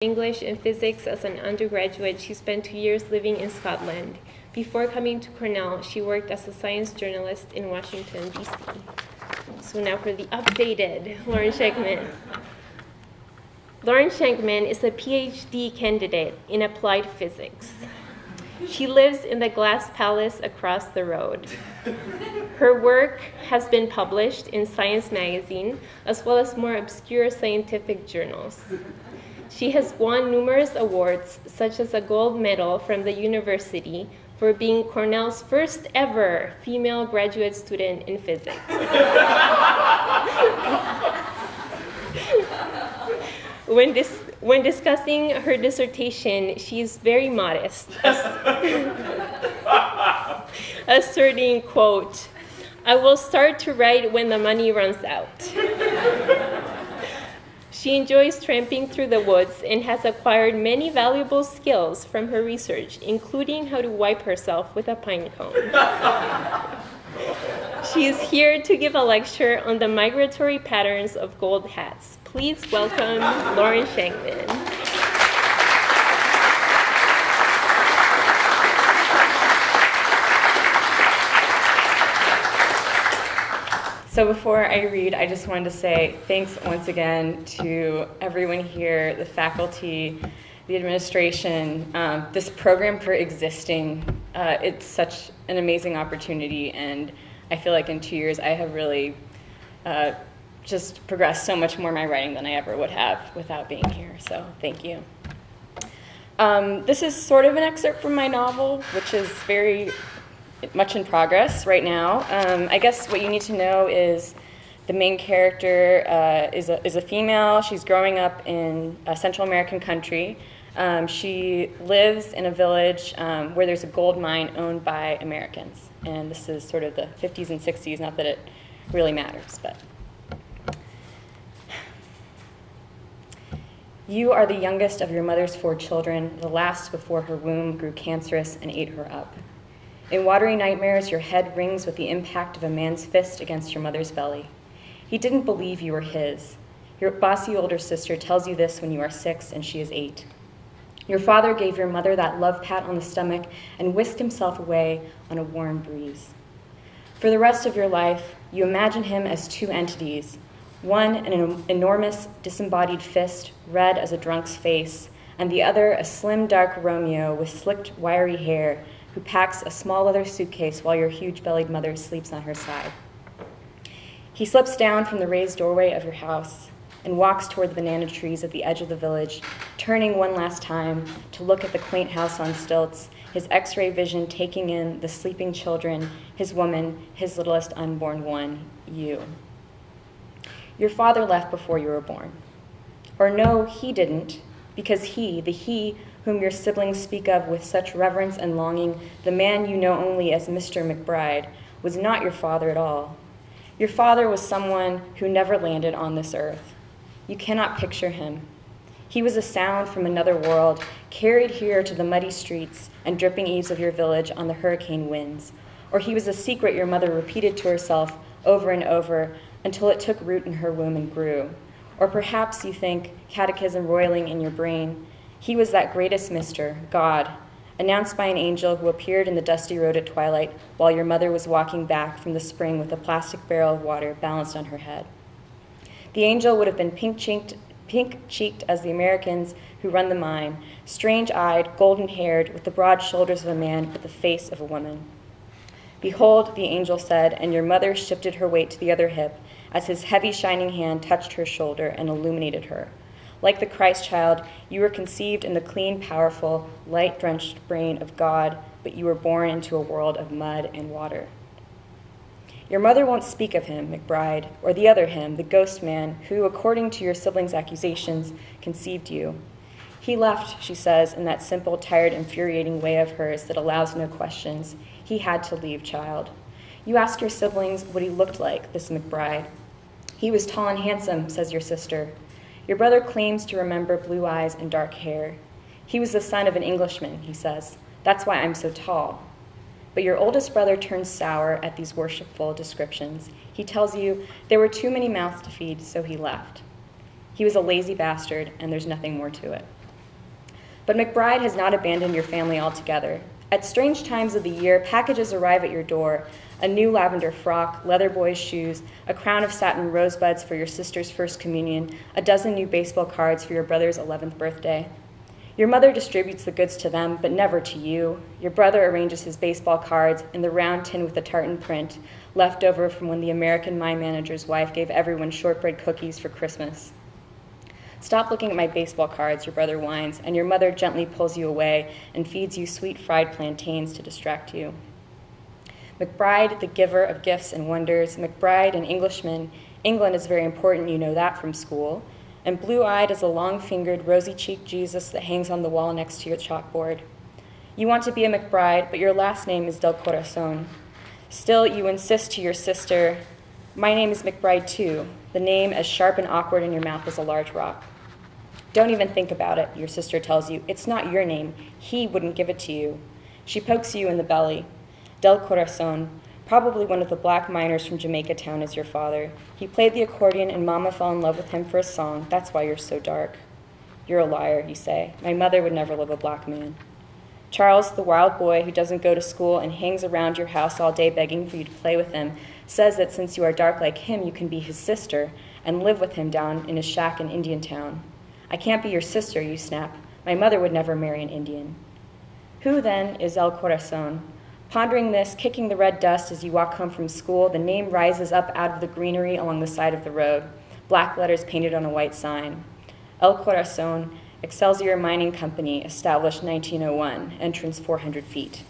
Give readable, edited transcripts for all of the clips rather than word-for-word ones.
English and physics as an undergraduate. She spent 2 years living in Scotland. Before coming to Cornell, she worked as a science journalist in Washington, D.C. So now for the updated Lauren Schenkman. Lauren Schenkman is a PhD candidate in applied physics. She lives in the Glass Palace across the road. Her work has been published in Science magazine, as well as more obscure scientific journals. She has won numerous awards, such as a gold medal from the university for being Cornell's first ever female graduate student in physics. When discussing her dissertation, she is very modest, asserting, quote, "I will start to write when the money runs out." She enjoys tramping through the woods and has acquired many valuable skills from her research, including how to wipe herself with a pine cone. She is here to give a lecture on the migratory patterns of gold hats. Please welcome Lauren Schenkman. So before I read, I just wanted to say thanks once again to everyone here, the faculty, the administration, this program for existing. It's such an amazing opportunity, and I feel like in 2 years I have really just progressed so much more in my writing than I ever would have without being here, so thank you. This is sort of an excerpt from my novel, which is very much in progress right now. I guess what you need to know is the main character is a female. She's growing up in a Central American country. She lives in a village where there's a gold mine owned by Americans. And this is sort of the 50s and 60s, not that it really matters, but. You are the youngest of your mother's 4 children, the last before her womb grew cancerous and ate her up. In watery nightmares, your head rings with the impact of a man's fist against your mother's belly. He didn't believe you were his. Your bossy older sister tells you this when you are 6 and she is 8. Your father gave your mother that love pat on the stomach and whisked himself away on a warm breeze. For the rest of your life, you imagine him as 2 entities, one an enormous disembodied fist, red as a drunk's face, and the other a slim, dark Romeo with slicked, wiry hair who packs a small leather suitcase while your huge-bellied mother sleeps on her side. He slips down from the raised doorway of your house and walks toward the banana trees at the edge of the village, turning one last time to look at the quaint house on stilts, his X-ray vision taking in the sleeping children, his woman, his littlest unborn one, you. Your father left before you were born. Or no, he didn't, because he, the he whom your siblings speak of with such reverence and longing, the man you know only as Mr. McBride, was not your father at all. Your father was someone who never landed on this earth. You cannot picture him. He was a sound from another world, carried here to the muddy streets and dripping eaves of your village on the hurricane winds. Or he was a secret your mother repeated to herself over and over until it took root in her womb and grew. Or perhaps you think, catechism roiling in your brain, he was that greatest myster, God, announced by an angel who appeared in the dusty road at twilight while your mother was walking back from the spring with a plastic barrel of water balanced on her head. The angel would have been pink-cheeked as the Americans who run the mine, strange-eyed, golden-haired, with the broad shoulders of a man but the face of a woman. Behold, the angel said, and your mother shifted her weight to the other hip as his heavy, shining hand touched her shoulder and illuminated her. Like the Christ child, you were conceived in the clean, powerful, light-drenched brain of God, but you were born into a world of mud and water. Your mother won't speak of him, McBride, or the other him, the ghost man, who, according to your siblings' accusations, conceived you. He left, she says, in that simple, tired, infuriating way of hers that allows no questions. He had to leave, child. You ask your siblings what he looked like, this McBride. He was tall and handsome, says your sister. Your brother claims to remember blue eyes and dark hair. He was the son of an Englishman, he says. That's why I'm so tall. But your oldest brother turns sour at these worshipful descriptions. He tells you there were too many mouths to feed, so he left. He was a lazy bastard, and there's nothing more to it. But McBride has not abandoned your family altogether. At strange times of the year, packages arrive at your door: a new lavender frock, leather boy's shoes, a crown of satin rosebuds for your sister's first communion, a dozen new baseball cards for your brother's 11th birthday. Your mother distributes the goods to them, but never to you. Your brother arranges his baseball cards in the round tin with the tartan print, left over from when the American mine manager's wife gave everyone shortbread cookies for Christmas. Stop looking at my baseball cards, your brother whines, and your mother gently pulls you away and feeds you sweet fried plantains to distract you. McBride, the giver of gifts and wonders, McBride, an Englishman. England is very important, you know that from school. And blue-eyed as a long-fingered, rosy-cheeked Jesus that hangs on the wall next to your chalkboard. You want to be a McBride, but your last name is Del Corazon. Still, you insist to your sister, my name is McBride too, the name as sharp and awkward in your mouth as a large rock. Don't even think about it, your sister tells you. It's not your name. He wouldn't give it to you. She pokes you in the belly. Del Corazon, probably one of the black miners from Jamaica Town, is your father. He played the accordion and Mama fell in love with him for a song. That's why you're so dark. You're a liar, you say. My mother would never love a black man. Charles, the wild boy who doesn't go to school and hangs around your house all day begging for you to play with him, says that since you are dark like him, you can be his sister and live with him down in his shack in Indian Town. I can't be your sister, you snap. My mother would never marry an Indian. Who, then, is El Corazon? Pondering this, kicking the red dust as you walk home from school, the name rises up out of the greenery along the side of the road, black letters painted on a white sign. El Corazon, Excelsior Mining Company, established 1901, entrance 400 feet.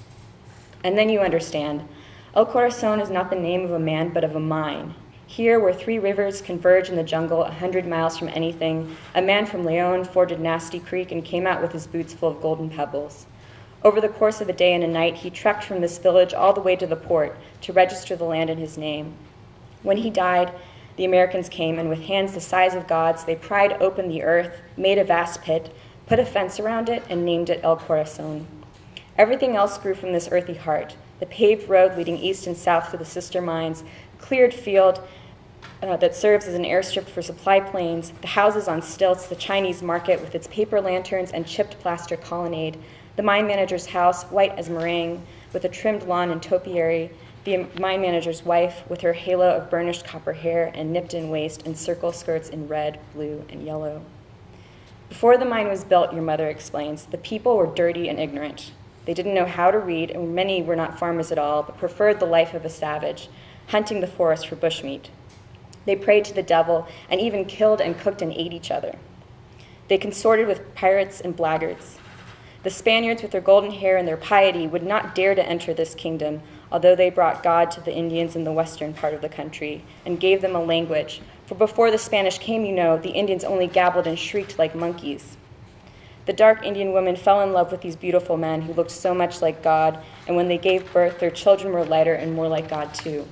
And then you understand. El Corazon is not the name of a man, but of a mine. Here, where 3 rivers converge in the jungle 100 miles from anything, a man from Leon forded Nasty Creek and came out with his boots full of golden pebbles. Over the course of a day and a night, he trekked from this village all the way to the port to register the land in his name. When he died, the Americans came, and with hands the size of God's, they pried open the earth, made a vast pit, put a fence around it, and named it El Corazon. Everything else grew from this earthy heart: the paved road leading east and south to the sister mines, cleared field that serves as an airstrip for supply planes, the houses on stilts, the Chinese market with its paper lanterns and chipped plaster colonnade, the mine manager's house, white as meringue, with a trimmed lawn and topiary, the mine manager's wife with her halo of burnished copper hair and nipped-in waist and circle skirts in red, blue, and yellow. Before the mine was built, your mother explains, the people were dirty and ignorant. They didn't know how to read, and many were not farmers at all, but preferred the life of a savage, hunting the forest for bushmeat. They prayed to the devil and even killed and cooked and ate each other. They consorted with pirates and blackguards. The Spaniards, with their golden hair and their piety, would not dare to enter this kingdom, although they brought God to the Indians in the western part of the country and gave them a language. For before the Spanish came, you know, the Indians only gabbled and shrieked like monkeys. The dark Indian women fell in love with these beautiful men who looked so much like God, and when they gave birth, their children were lighter and more like God too.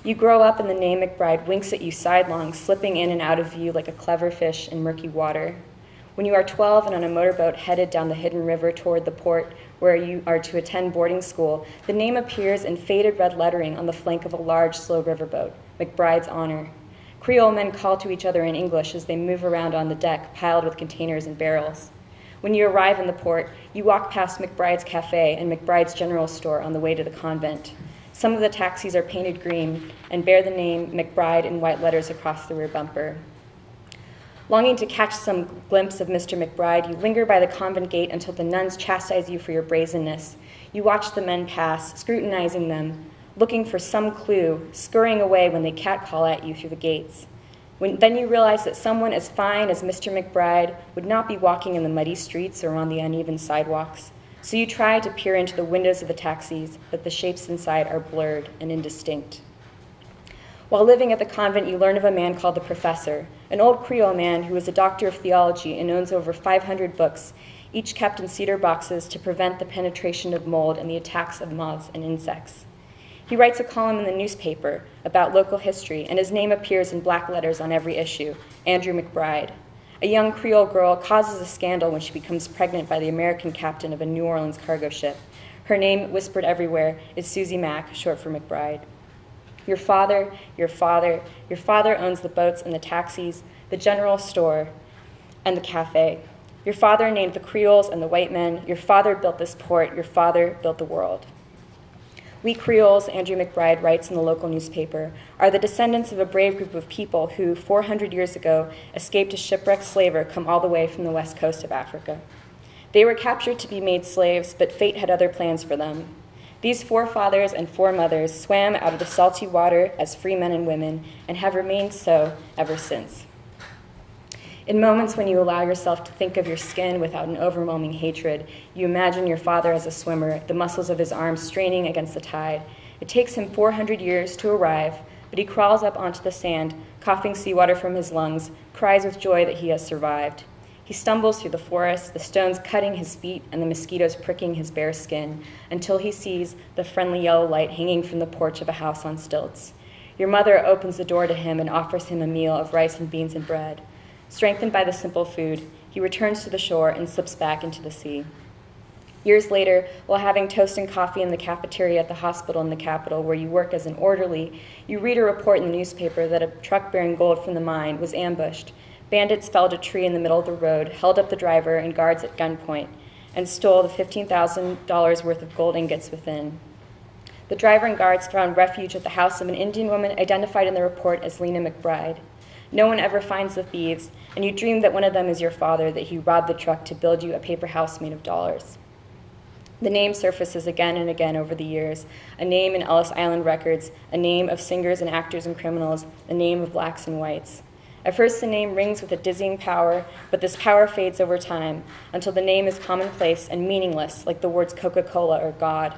You grow up and the name McBride winks at you sidelong, slipping in and out of view like a clever fish in murky water. When you are 12 and on a motorboat headed down the hidden river toward the port where you are to attend boarding school, the name appears in faded red lettering on the flank of a large, slow riverboat, McBride's Honor. Creole men call to each other in English as they move around on the deck, piled with containers and barrels. When you arrive in the port, you walk past McBride's Cafe and McBride's General Store on the way to the convent. Some of the taxis are painted green and bear the name McBride in white letters across the rear bumper. Longing to catch some glimpse of Mr. McBride, you linger by the convent gate until the nuns chastise you for your brazenness. You watch the men pass, scrutinizing them, looking for some clue, scurrying away when they catcall at you through the gates. Then you realize that someone as fine as Mr. McBride would not be walking in the muddy streets or on the uneven sidewalks. So you try to peer into the windows of the taxis, but the shapes inside are blurred and indistinct. While living at the convent, you learn of a man called the Professor, an old Creole man who is a doctor of theology and owns over 500 books, each kept in cedar boxes to prevent the penetration of mold and the attacks of moths and insects. He writes a column in the newspaper about local history, and his name appears in black letters on every issue, Andrew McBride. A young Creole girl causes a scandal when she becomes pregnant by the American captain of a New Orleans cargo ship. Her name, whispered everywhere, is Susie Mack, short for McBride. Your father owns the boats and the taxis, the general store, and the cafe. Your father named the Creoles and the white men. Your father built this port. Your father built the world. We Creoles, Andrew McBride writes in the local newspaper, are the descendants of a brave group of people who, 400 years ago, escaped a shipwrecked slaver come all the way from the west coast of Africa. They were captured to be made slaves, but fate had other plans for them. These forefathers and foremothers swam out of the salty water as free men and women and have remained so ever since. In moments when you allow yourself to think of your skin without an overwhelming hatred, you imagine your father as a swimmer, the muscles of his arms straining against the tide. It takes him 400 years to arrive, but he crawls up onto the sand, coughing seawater from his lungs, cries with joy that he has survived. He stumbles through the forest, the stones cutting his feet and the mosquitoes pricking his bare skin, until he sees the friendly yellow light hanging from the porch of a house on stilts. Your mother opens the door to him and offers him a meal of rice and beans and bread. Strengthened by the simple food, he returns to the shore and slips back into the sea. Years later, while having toast and coffee in the cafeteria at the hospital in the capital where you work as an orderly, you read a report in the newspaper that a truck bearing gold from the mine was ambushed. Bandits felled a tree in the middle of the road, held up the driver and guards at gunpoint, and stole the $15,000 worth of gold ingots within. The driver and guards found refuge at the house of an Indian woman identified in the report as Lena McBride. No one ever finds the thieves, and you dream that one of them is your father, that he robbed the truck to build you a paper house made of dollars. The name surfaces again and again over the years, a name in Ellis Island records, a name of singers and actors and criminals, a name of blacks and whites. At first the name rings with a dizzying power, but this power fades over time, until the name is commonplace and meaningless, like the words Coca-Cola or God.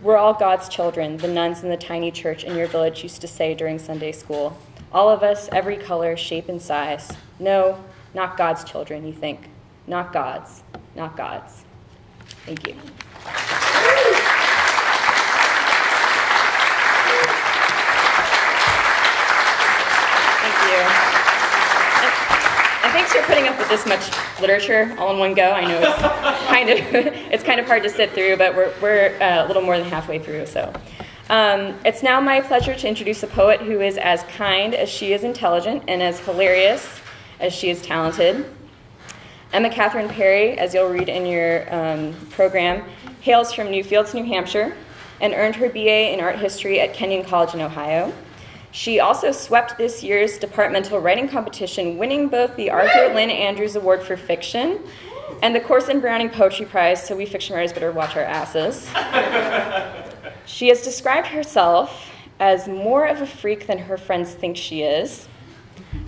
We're all God's children, the nuns in the tiny church in your village used to say during Sunday school. All of us, every color, shape, and size. No, not God's children, you think. Not God's, not God's. Thank you. Thank you. And thanks for putting up with this much literature all in one go. I know it's kind of hard to sit through, but we're a little more than halfway through, so. It's now my pleasure to introduce a poet who is as kind as she is intelligent and as hilarious as she is talented. Emma Catherine Perry, as you'll read in your program, hails from Newfields, New Hampshire, and earned her BA in art history at Kenyon College in Ohio. She also swept this year's departmental writing competition, winning both the Arthur Lynn Andrews Award for Fiction and the Corson Browning Poetry Prize, so we fiction writers better watch our asses. She has described herself as more of a freak than her friends think she is,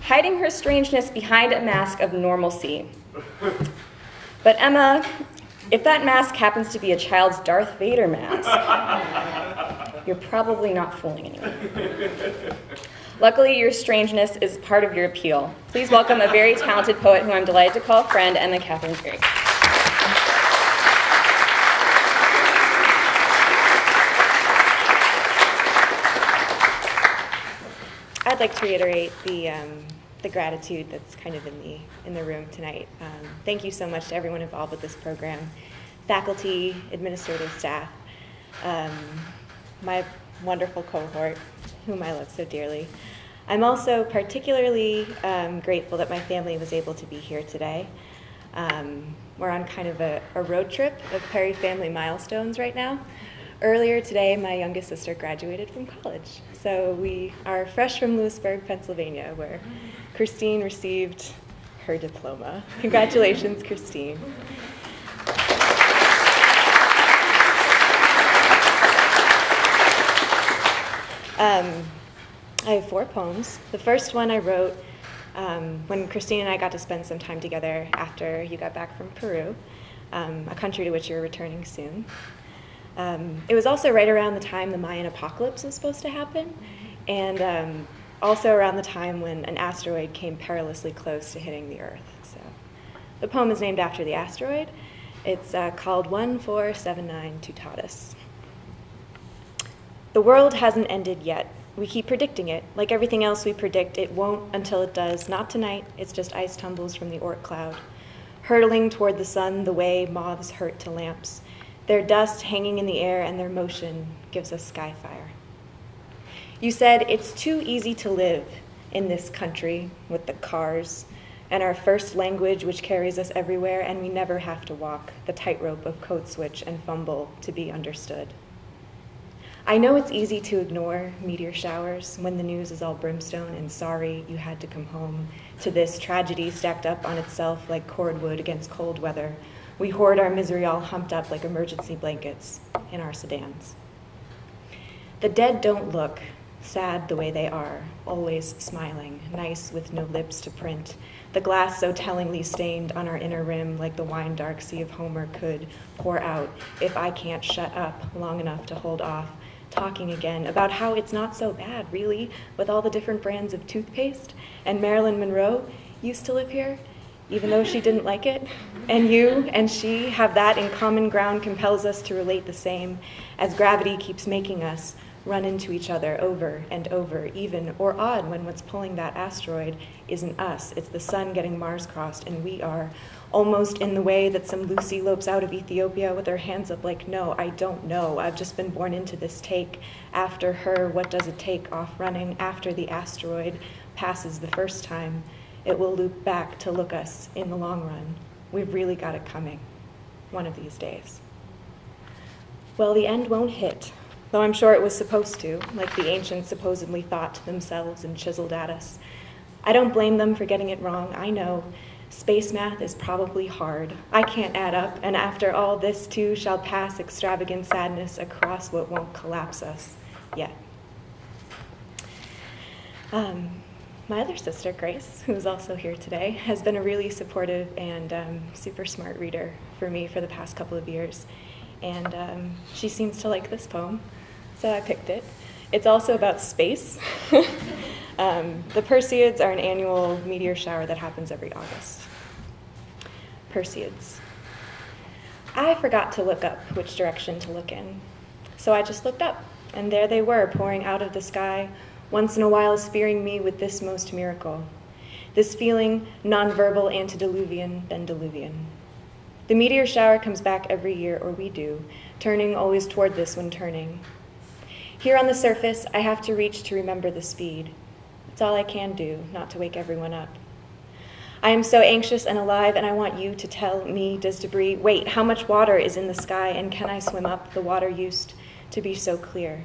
hiding her strangeness behind a mask of normalcy. But Emma, if that mask happens to be a child's Darth Vader mask, you're probably not fooling anyone. Luckily, your strangeness is part of your appeal. Please welcome a very talented poet who I'm delighted to call a friend, Emma Catherine Perry. I'd like to reiterate the gratitude that's kind of in the room tonight. Thank you so much to everyone involved with this program, faculty, administrative staff, my wonderful cohort, whom I love so dearly. I'm also particularly grateful that my family was able to be here today. We're on kind of a road trip of Perry family milestones right now. Earlier today, my youngest sister graduated from college. So we are fresh from Lewisburg, Pennsylvania, where Christine received her diploma. Congratulations, Christine. I have 4 poems. The first one I wrote when Christine and I got to spend some time together after you got back from Peru, a country to which you're returning soon. It was also right around the time the Mayan apocalypse was supposed to happen, and also around the time when an asteroid came perilously close to hitting the Earth. So the poem is named after the asteroid. It's called 1479 Tutatis. The world hasn't ended yet. We keep predicting it. Like everything else we predict, it won't until it does. Not tonight. It's just ice tumbles from the Oort cloud, hurtling toward the sun the way moths hurt to lamps. Their dust hanging in the air and their motion gives us sky fire. You said it's too easy to live in this country with the cars and our first language which carries us everywhere, and we never have to walk the tightrope of code switch and fumble to be understood. I know it's easy to ignore meteor showers when the news is all brimstone and sorry you had to come home to this tragedy stacked up on itself like cordwood against cold weather. We hoard our misery all humped up like emergency blankets in our sedans. The dead don't look sad the way they are, always smiling, nice with no lips to print, the glass so tellingly stained on our inner rim like the wine-dark sea of Homer could pour out if I can't shut up long enough to hold off talking again about how it's not so bad, really, with all the different brands of toothpaste. And Marilyn Monroe used to live here, even though she didn't like it. And you and she have that in common ground compels us to relate the same, as gravity keeps making us run into each other over and over, even or odd when what's pulling that asteroid isn't us. It's the sun getting Mars crossed, and we are almost in the way that some Lucy lopes out of Ethiopia with her hands up like, no, I don't know. I've just been born into this take. After her, what does it take off running? After the asteroid passes the first time, it will loop back to look us in the long run. We've really got it coming one of these days. Well, the end won't hit, though I'm sure it was supposed to, like the ancients supposedly thought to themselves and chiseled at us. I don't blame them for getting it wrong. I know space math is probably hard. I can't add up, and after all this too shall pass extravagant sadness across what won't collapse us yet. My other sister, Grace, who's also here today, has been a really supportive and super smart reader for me for the past couple of years. And she seems to like this poem, so I picked it. It's also about space. The Perseids are an annual meteor shower that happens every August. Perseids. I forgot to look up which direction to look in, so I just looked up, and there they were, pouring out of the sky, once in a while sphering me with this most miracle, this feeling nonverbal antediluvian than diluvian. The meteor shower comes back every year, or we do, turning always toward this when turning. Here on the surface, I have to reach to remember the speed. It's all I can do, not to wake everyone up. I am so anxious and alive, and I want you to tell me, does debris, wait, how much water is in the sky, and can I swim up? The water used to be so clear.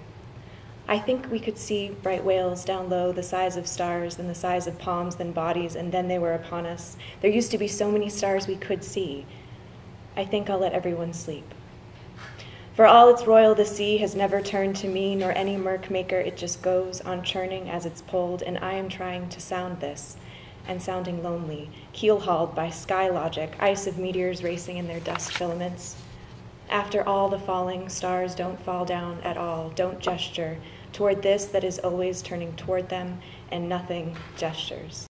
I think we could see bright whales down low, the size of stars, then the size of palms, then bodies, and then they were upon us. There used to be so many stars we could see. I think I'll let everyone sleep. For all its royal, the sea has never turned to me, nor any murk maker. It just goes on churning as it's pulled, and I am trying to sound this, and sounding lonely, keel-hauled by sky logic, ice of meteors racing in their dust filaments. After all the falling, stars don't fall down at all, don't gesture toward this that is always turning toward them, and nothing gestures.